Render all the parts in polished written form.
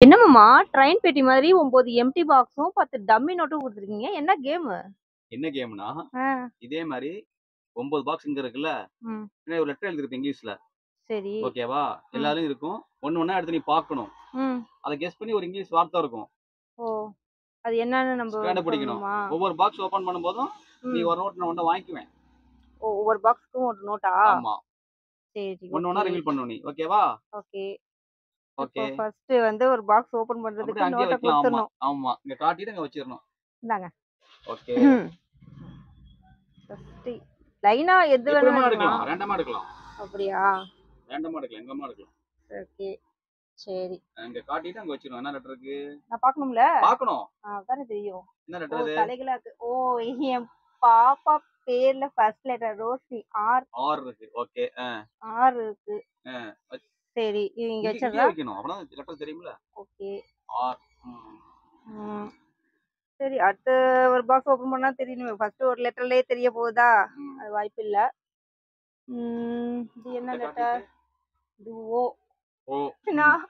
என்னமாம்மா train பெட்டி மாதிரி 9 empty பாக்ஸும் 10 dummy நோட்டும் குடுத்துருக்கீங்க. என்ன கேமு? என்ன கேம்னா, ஆ. இதே மாரி 9 பாக்ஸ் இங்க இருக்குல்ல, ம். பின்னாடி ஒரு லெட்டர் எழுதிருப்பேன் இங்கிலீஷ்ல. சரி. ஓகேவா? ம். எல்லாத்துலயும் இருக்கும். ஒண்ணு ஒண்ணா எடுத்து நீ பார்க்கணும். ம். அத கெஸ் பண்ணி ஒரு இங்கிலீஷ் வார்த்தை இருக்கும். ஓ! அது என்னன்னு நம்ப கண்டுபிடிக்கணும். சொல்லணுமா? ஒவ்வொரு பாக்ஸ் ஓப்பன் பண்ணும்போதும், நீ ம். ஒரு நோட் நான் ஒண்ணு வாங்கிக்குவேன். ஓ! ஒவ்வொரு பாக்ஸ்க்கும் ஒரு நோட்டா? ஆமா. சரி, ஒண்ணு ஒண்ணா ஓகே. ரிவீல் பண்ணணும் நீ. ஓகேவா? ஓகே. இப்போ ஓகே. ஃபர்ஸ்ட் வந்து ஒரு பாக்ஸ் ஓப்பன் அப்படியே பண்றதுக்கு அங்கேயே நோட்ட வைக்கலாம். ஆமா, குடுத்துறணும். ஆமா. இங்க காட்டிட்டு அங்க வச்சிரணும். இந்தாங்க. ஓகே. ஃபர்ஸ்ட் லைனா எது எப்படி வேணாலும் வேணா எடுக்கலாம். எடுக்கலாம். ரேண்டமா எடுக்கலாம். அப்படியா? ரேண்டமா எடுக்கலாம். எங்க வேணா எடுக்கலாம். ஓகே. சரி. அங்க காட்டிட்டு அங்க வச்சிரணும். என்ன லெட்டர் இருக்கு? நான் பார்க்கணும்ல? பார்க்கணும். அதானே தெரியும். என்ன ஓ! லெட்டர் அது? தலைகளாக்கு. ஓ! என் பாப்பா பேர்ல ஃபர்ஸ்ட் லெட்டர் ரோஷினி. ஆர் இருக்கு. ஓகே. ஆர் இருக்கு. வச் சரி. இங்க இங்கேயே வச்சிடுறா? வைக்கணும். அப்பதான் லெட்டர் தெரியும்ல. ஓகே. ஆர். ம். ம். சரி. அடுத்து ஒரு பாக்ஸ் ஓப்பன் பண்ணா தெரியணுமே. ஃபர்ஸ்ட் ஒரு லெட்டர்லயே தெரிய போகுதா? ம். அது வாய்ப்பில்ல. இது என்ன இத லெட்டர்? காட்டிட்டு இது ஓ. ஓ. நான்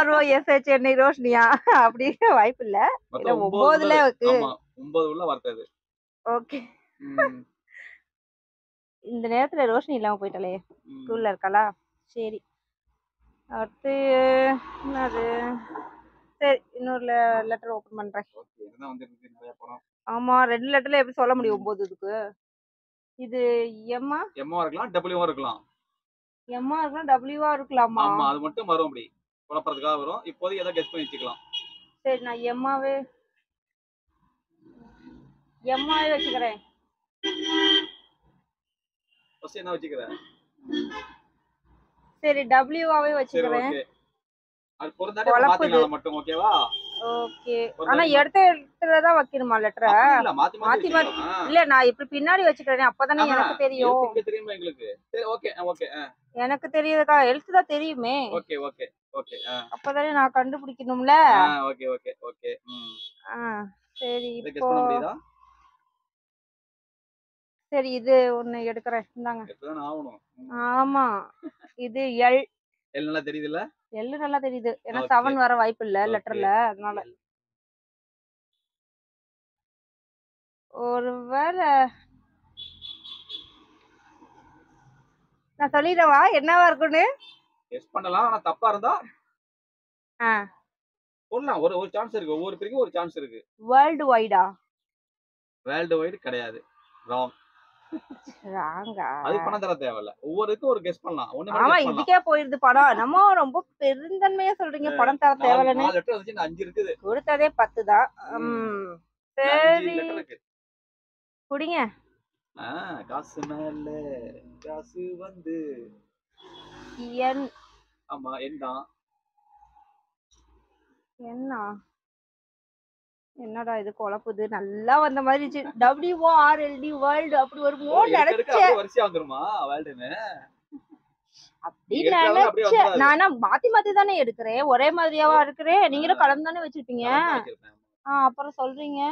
ROSHNI ரோஷினியா? அப்படி வாய்ப்பில்ல. ஏன்னா மொத்தம் 9 9ல உள்ளது. இருக்கு. ஆமா. 9 உள்ள வார்த்தை அது. ஓகே. ம். இந்த நேரத்துல ரோஷினி இல்லாம போயிட்டாளே. ம். ஸ்கூல்ல இருக்காளா? சரி. அடுத்து என்னது? சரி. இன்னொரு லெட்டர் ஓப்பன் பண்றேன். ஓகே. இதுதான் வந்துருக்கு நெறைய படம். ஆமா. 2 லெட்டர்ல எப்படி சொல்ல முடியும் ம். 9 இருக்கு? இது எம்மா? எம்மா இருக்கலாம், டபிள்யூவா இருக்கலாம். எம்மா இருக்கலாம், டபிள்யூவா இருக்கலாமா? ஆமா. அது மட்டும் வரும் அப்படி. குழப்பறதுக்காக வரும். இப்போதைக்கு ஏதோ கெஸ் பண்ணி வச்சுக்கலாம். சரி நான் எம்மாவே வச்சுக்கிறேன். ஃபர்ஸ்ட் என்ன வச்சுக்கிற? சரி டபிள்யூவாவே சரி வச்சுக்கிறேன். ஓகே. அது பொருந்தாட்டி மாத்திக்கலாம் அத மட்டும் ஓகேவா? ஓகே. ஆனா எடுத்த இடத்துல தான் வைக்கணுமா லெட்டர? அப்படி இல்ல. மாத்தி மாத்தி மாத்தி மாத்தி வச்சுக்கலாம். இல்ல நான் இப்படி பின்னாடி வச்சுக்கிறேனே அப்பதானே எனக்கு தெரியும். எழுத்து இங்க தெரியுமா எங்களுக்கு? சரி ஓகே. ஓகே. எனக்கு தெரியுதுக்கா. எழுத்து தான் தெரியுமே. ஓகே. ஓகே. ஓகே. அப்பதானே நான் கண்டுபிடிக்கணும்ல. ஓகே. ஓகே. ஓகே. ம். ஆ சரி இத இப்போ கெஸ் பண்ண முடியுதா? சரி இது ஒண்ணு எடுக்கிறேன். இந்தாங்க. எடுத்துதானே ஆவணும். ஆமா. இது எல். எல் நல்லா தெரியுதுல்ல? எல் நல்லா தெரியுது. ஏன்னா ஓகே. 7 வர வாய்ப்பில்ல ஓகே. லெட்டர்ல. அதனால. எல். ஒருவேள நான் சொல்லிடவா என்னவா இருக்குன்னு? கெஸ் பண்ணலாம். ஆனா தப்பா இருந்தா ஆ. சொல்லலாம். ஒரு சான்ஸ் இருக்கு. ஒவ்வொரு பேருக்கும் ஒரு சான்ஸ் இருக்கு. வேர்ல்ட் வைடா? வேர்ல்ட் வைட் கிடையாது. ராங். ராங்கா? அதுக்கு பணம் தர தேவையில்ல. ஒவ்வொருக்கும் ஒரு கெஸ் பண்ணலாம். ஒண்ணு மட்டும் ஆமா கெஸ் பண்ணலாம். இதுக்கே போயிருது படம். நம்ம ரொம்ப பெருந்தன்மையா சொல்றீங்க படம் தர தேவையில்லன்னு. 4 லெட்டர் வந்துச்சு. 5 இருக்குது. கொடுத்ததே 10 தான். சரி 5 லெட்டர் இருக்கு. குடிங்க. காசு மேல காசு வந்து என் ஆமா என் தான். என்ன? என்னடா இது குழப்புது. நல்லா வந்த மாதிரி இருந்துச்சு. WORLD வேர்ல்ட் அப்படி ஒரு மோட் நினைச்சேன். அப்படியே வரிசையா வந்துருமா வேர்ல்டுன்னு? அப்படி நினைச்சேன். நானா மாத்தி மாத்தி தானே எடுக்கிறேன். ஒரே மாதிரியாவா இருக்கிறேன். நீங்களும் கலந்து தானே வச்சிருப்பீங்க. அப்புறம் சொல்றீங்க.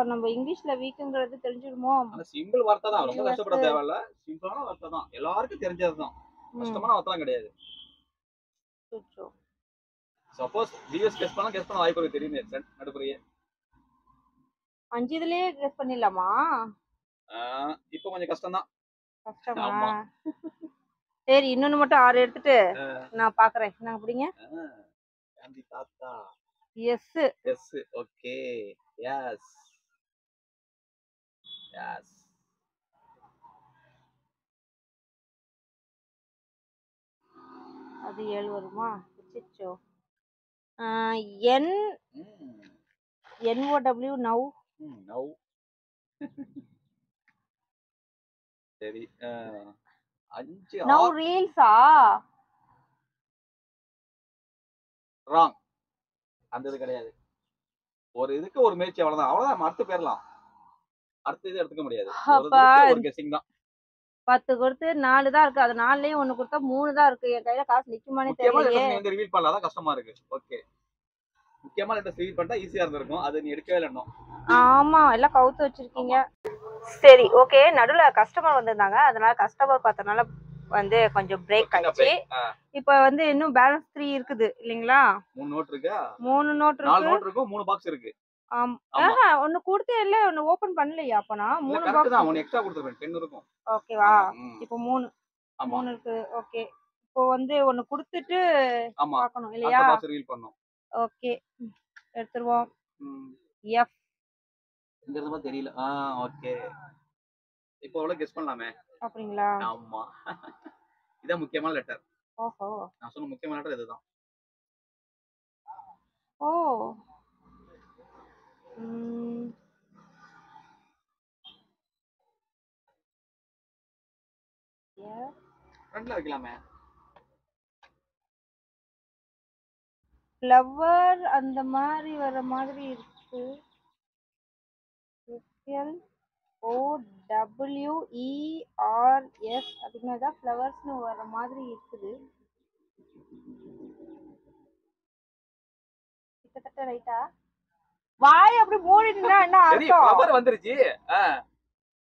நம்ம இங்கிலீஷ்ல வீக்குங்கிறது தெரிஞ்சிடுமோ? சிம்பிள் வார்த்தை தான். ரொம்ப கஷ்டப்பட தேவையில்ல. சிம்பிளான வார்த்தை தான். எல்லாருக்கும் தெரிஞ்சதுதான். கஷ்டமான வார்த்தைலாம் கிடையாது. சப்போஸ் டிஎஸ் கெஸ் பண்ணா கெஸ் பண்ண வாய்ப்பு இருக்கு. தெரியுமே நடுப்புறையே 5 இதுலயே கெஸ் பண்ணிடலாமா? இப்போ கொஞ்சம் கஷ்டம் தான். கஷ்டமா? சரி இன்னொன்னு மட்டும் 6 எடுத்துட்டு நான் பாக்குறேன். நாங்க பிடிங்க. காந்தி தாத்தா. Yes. Yes. Okay. Yes. Yes. அது 7 வருமா? அச்சச்சோ. N NOW now. நவ். சரி 5 நவ் ரீல்ஸா? ராங். அந்த இது கிடையாது. ஒரு இதுக்கு ஒரு முயற்சி அவ்வளவுதான். அவ்வளவுதான். அடுத்து போயிரலாம். அடுத்து இது எடுத்துக்க முடியாது. ஒரு கெஸ்ஸிங் தான். 10 கொடுத்து 4 தான் இருக்கு. அது 4லயும் 1 கொடுத்தா 3 தான் இருக்கு. என் கையில காசு நிக்குமானே தெரியலையே. நீ வந்து ரிவீல் பண்ணலாம். கஷ்டமா இருக்கு. ஓகே. முக்கியமா லெட்டர் ரிவீல் பண்ணா ஈஸியா இருந்திருக்கும். அது நீ எடுக்கவே இல்ல இன்னும். ஆமா எல்லாம் கவுத்து வச்சிருக்கீங்க. சரி ஓகே. நடுவுல கஸ்டமர் வந்திருந்தாங்க. அதனால கஸ்டமர் பார்த்தனால வந்து கொஞ்சம் பிரேக் சின்ன ஆயிடுச்சு. break. இப்போ வந்து இன்னும் பேலன்ஸ் 3 இருக்குது இல்லைங்களா? 3 நோட் இருக்கா? 3 நோட் 4 இருக்கு. நோட் இருக்கும், 3 பாக்ஸ் இருக்கு. ஆமா. ஆமா. ஒண்ணு கொடுத்தே இல்ல, ஒண்ணு ஓபன் பண்ணலையா அப்பனா? இல்ல 3 கரெக்ட் பாக்ஸ் தான். ஒன்னு எக்ஸ்ட்ரா கொடுத்துருக்கேன். 10 இருக்கும். ஓகேவா? ஆமா. இப்போ 3 ஆமா. இருக்கு. ஓகே. இப்போ வந்து ஒண்ணு கொடுத்துட்டு ஆமா. பார்க்கணும் அடுத்த இல்லையா? பாக்ஸ் ரீல் பண்ணனும். ஓகே. எடுத்துருவோம். எஃப். இங்க இருந்து தெரியல. ஓகே. இப்போ எவ்வளவு கெஸ் பண்ணலாமே? அப்படிங்களா? ஆமா. இதான் முக்கியமான லெட்டர். ஓஹோ. நான் சொன்ன முக்கியமான லெட்டர் இதுதான். ஓ. ஃப்ரண்ட்ல வைக்கலாமே? ஃப்ளவர் அந்த மாதிரி வர மாதிரி இருக்கு. L O W E R S அப்படின்னா தான் ஃப்ளவர்ஸ்னு வர மாதிரி இருக்குது. கிட்டத்தட்ட ரைட்டா? வாய் அப்படி மூடிட்டுனா என்ன சரி அர்த்தம்? ஃப்ளவர் வந்துருச்சு.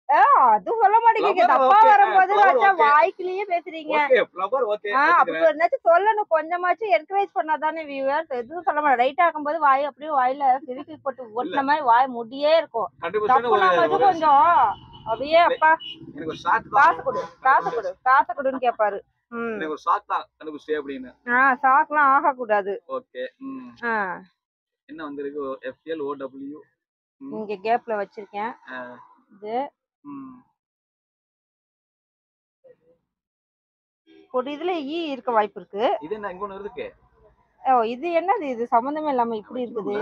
அது சொல்ல மாட்டீங்க. தப்பா வரும்போது வாய்க்குள்ளேயே பேசுறீங்க. Okay flower okay. அப்படி என்னாச்சும் சொல்லணும். கொஞ்சமாச்சும் என்கரேஜ் பண்ணாதானே வியூவர்ஸ். எதுவும் சொல்ல மாட்டேன். ரைட் ஆகும்போது வாய் அப்படியே வாயில திருப்பி போட்டு ஒட்டின மாதிரி வாய் முடியே இருக்கும். தப்புனா மட்டும் கொஞ்சம் அப்படியே அப்பா எனக்கு ஒரு ஷாட் தான். காசு கொடு காசு கொடு காசு கொடுன்னு கேட்பாரு. எனக்கு ஒரு ஷாட் தான் கண்டுபிடிச்சே அப்படின்னு. ஷாக்லாம் ஆக கூடாது. ஓகே. என்ன வந்திருக்கு? FL OW. இங்க கேப்ல வச்சிருக்கேன். இது ஒரு இதுல ஈ இருக்க வாய்ப்பு இருக்கு. இது என்ன இங்க ஒன்னு இருக்கு? இது என்னது? இது சம்பந்தமே இல்லாம இப்படி இருக்குது.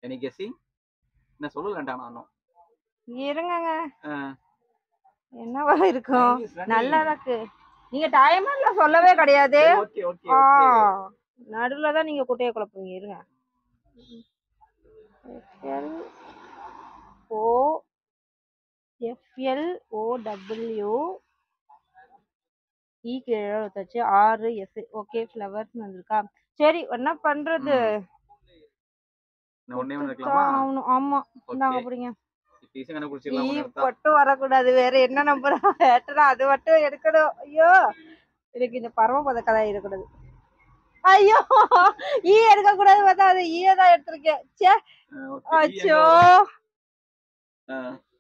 Any guessing? என்ன சொல்லலடா நானும். இருங்கங்க. என்னவா இருக்கும்? நல்லா இருக்கு. நீங்க டைமர்ல சொல்லவே கிடையாது. Okay okay okay. நடுவுல தான் நீங்க குட்டைய குழப்புவீங்க. இருங்க. FL OW E கீழே வச்சாச்சு. RS ஓகே ஃப்ளவர்ஸ் வந்திருக்கா? சரி என்ன பண்றது? நான் ஒண்ணே ஒண்ணு வைக்கலாமா? ஆமா. இந்தாங்க புடிங்க. ஈஸியா கண்டுபிடிச்சிடலாம் ஒண்ணு மட்டும் வரக்கூடாது. வேற என்ன நம்பர் ஏட்டரா அது மட்டும் எடுக்கணும். ஐயோ எனக்கு இந்த பரமபத கதை இருக்கக்கூடாது. ஐயோ ஈ எடுக்க கூடாது பார்த்தா அது ஈய தான் எடுத்திருக்கேன். ச்சே அச்சோ.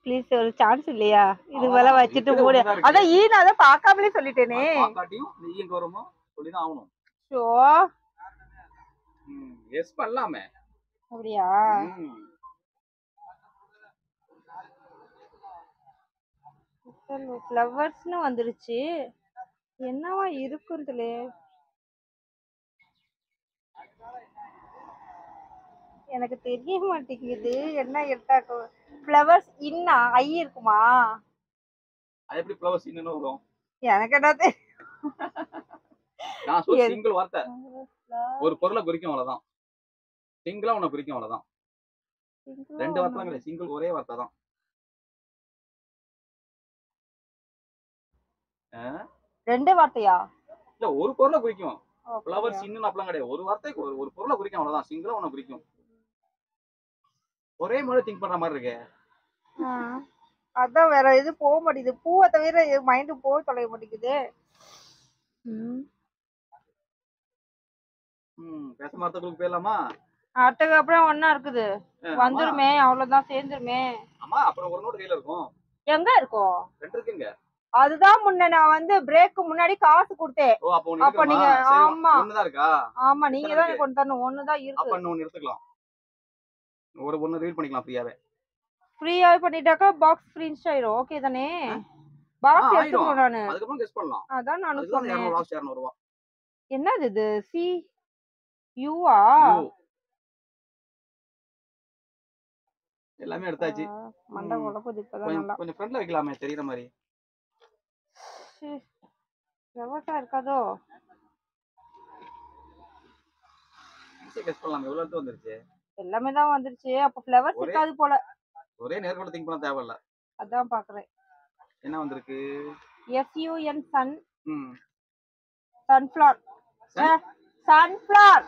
ப்ளீஸ் ஒரு சான்ஸ் இல்லையா? இது மேல வச்சிட்டு மூடி. அதான் ஈ நான் அத பார்க்காமலே சொல்லிட்டேனே. பாக்காட்டியும் நீ எங்க வருமோ சொல்லி தான் ஆவணும். சோ எஸ் பண்ணலாமே. அப்படியா? ஃப்ளவர்ஸ்னு வந்துருச்சு. என்னவா இருக்குதுல? எனக்கு தெரிய மாட்டேங்குது. என்ன எடுத்தாக்க ஃப்ளவர்ஸ் இன்னா ஐ இருக்குமா? அது எப்படி ஃப்ளவர்ஸ் இன்னன்னு வரும்? எனக்கு என்ன நான் சொல்ற சிங்கிள் வார்த்தை. ஒரு பொருளை குறிக்கும் அவ்வளவுதான். சிங்கிளா ஒண்ணு குறிக்கும் அவ்வளவுதான். ரெண்டு வார்த்தை கிடையாது. சிங்கிள் ஒரே வார்த்தை தான். ரெண்டு வார்த்தையா? இல்ல ஒரு பொருளை குறிக்கும். ஃப்ளவர்ஸ் இன்னும் அப்பலாம் கிடையாது. ஒரு வார்த்தைக்கு ஒரு பொருளை குறிக்கும் அவ்வளவுதான். சிங்கிளா ஒண்ணு குறிக்கும். ஒரே மாதிரி திங்க் பண்ற மாதிரி இருக்கு. அதான் வேற எது போக மாட்டேங்குது. பூவை தவிர மைண்ட் போக தொலைய மாட்டேங்குது. பேச மாட்டதுக்கு போயிடலாமா? அடுத்தது அப்புறம் ஒண்ணா இருக்குது. வந்துருமே அவ்வளவுதான் சேர்ந்துருமே. ஆமா அப்புறம் ஒரு நோட் கையில இருக்கும். எங்க இருக்கும்? ரெண்டு இருக்குங்க. அதுதான் முன்ன நான் வந்து பிரேக்கு முன்னாடி காசு கொடுத்தேன். அப்ப நீங்க ஆமா ஒண்ணுதான் இருக்கா? ஆமா நீங்க தான் கொண்டு தரணும். ஒண்ணுதான் இருக்கு. அப்ப இன்னொன்னு எடுத்துக்கலாம். ஒன்னு ரீட் பண்ணிக்கலாம் ஃப்ரீயாவே. ஃப்ரீயாவே பண்ணிட்டாக்கா பாக்ஸ் ஃப்ரீஸ் ஆயிரும். ஓகே தானே? பாக்ஸ் எடுத்துக்கணும் நானு. அதுக்கு அப்புறம் கெஸ் பண்ணலாம். அதான் நான் சொன்னேன். 200 ரூபாய். என்னது இது? சி யூஆ? எல்லாமே எடுத்தாச்சு. மண்டை உலப்புது இப்பதான் நல்லா. கொஞ்சம் ஃப்ரண்ட்ல வைக்கலாமே தெரியற மாதிரி. ரெவர்ஸா இருக்காதோ? ஈஸியா கெஸ் பண்ணலாம். எவ்வளவு எடுத்து வந்துருச்சு? எல்லாமே தான் வந்துருச்சு. அப்ப ஃப்ளவர்ஸ் இருக்காது போல. ஒரே நேர்கோட திங்க் பண்ண தேவையில்ல. அதான் பாக்குறேன். என்ன வந்திருக்கு? SUN sun. சன்ஃப்ளவர். சன்ஃப்ளவர்.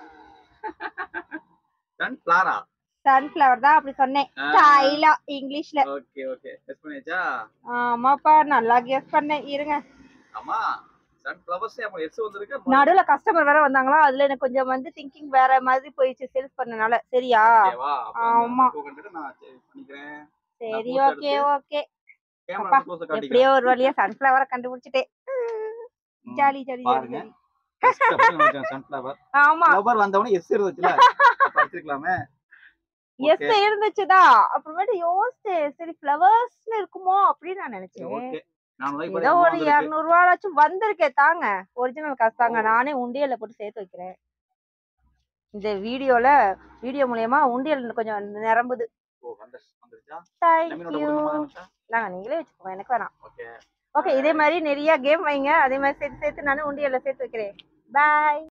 சன்ஃப்ளவரா? சன்ஃபிளவர் தான் அப்படி சொன்னேன் ஸ்டைலா இங்கிலீஷ்ல. ஓகே ஓகே கெஸ் பண்ணியாச்சா? ஆமாப்பா நல்லா கெஸ் பண்ணேன். இருங்க ஆமா சன்ஃப்ளவர்ஸ் அப்ப எஸ் வந்திருக்கு. நடுவுல கஸ்டமர் வேற வந்தாங்களா, அதுல எனக்கு கொஞ்சம் வந்து திங்கிங் வேற மாதிரி போயிடுச்சு சேல்ஸ் பண்ணனால. சரியா? ஓகேவா? ஆமா 200 நான் பண்ணிக்கிறேன். சரி ஓகே ஓகே. கேமரா க்ளோஸ் காட்டிக்கிறேன். எப்படியோ ஒரு வழியா சன்ஃபிளவரை கண்டுபிடிச்சிட்டேன். ஜாலி ஜாலி பாருங்க. ஜாலி. ஃபர்ஸ்ட் அப்ப சன்ஃப்ளவர். ஆமா ஃப்ளவர் வந்தவனே எஸ் இருந்துச்சுல. அப்ப வச்சிருக்கலாமே. எஸ் இருந்துச்சுதா. அப்புறமேட்டு யோசிச்சேன் சரி ஃப்ளவர்ஸ்ல இருக்குமோ அப்படின்னு நான் நினைச்சேன். ஓகே. நான் ஏதோ ஒரு 200 ரூபாயாச்சும் வந்திருக்கே தாங்க. ஒரிஜினல் காசு தாங்க. நானே உண்டியல்ல போட்டு சேர்த்து வைக்கிறேன். இந்த வீடியோ மூலமா உண்டியல் கொஞ்சம் நிரம்புது. ஓ வந்துருச்சா? தேங்க்யூ. நாங்க நீங்களே வச்சுக்கோங்க எனக்கு வேணாம். ஓகே இதே மாதிரி நிறைய கேம் வைங்க. அதே மாதிரி சேர்த்து நானும் உண்டியல்ல சேர்த்து வைக்கிறேன். பாய்.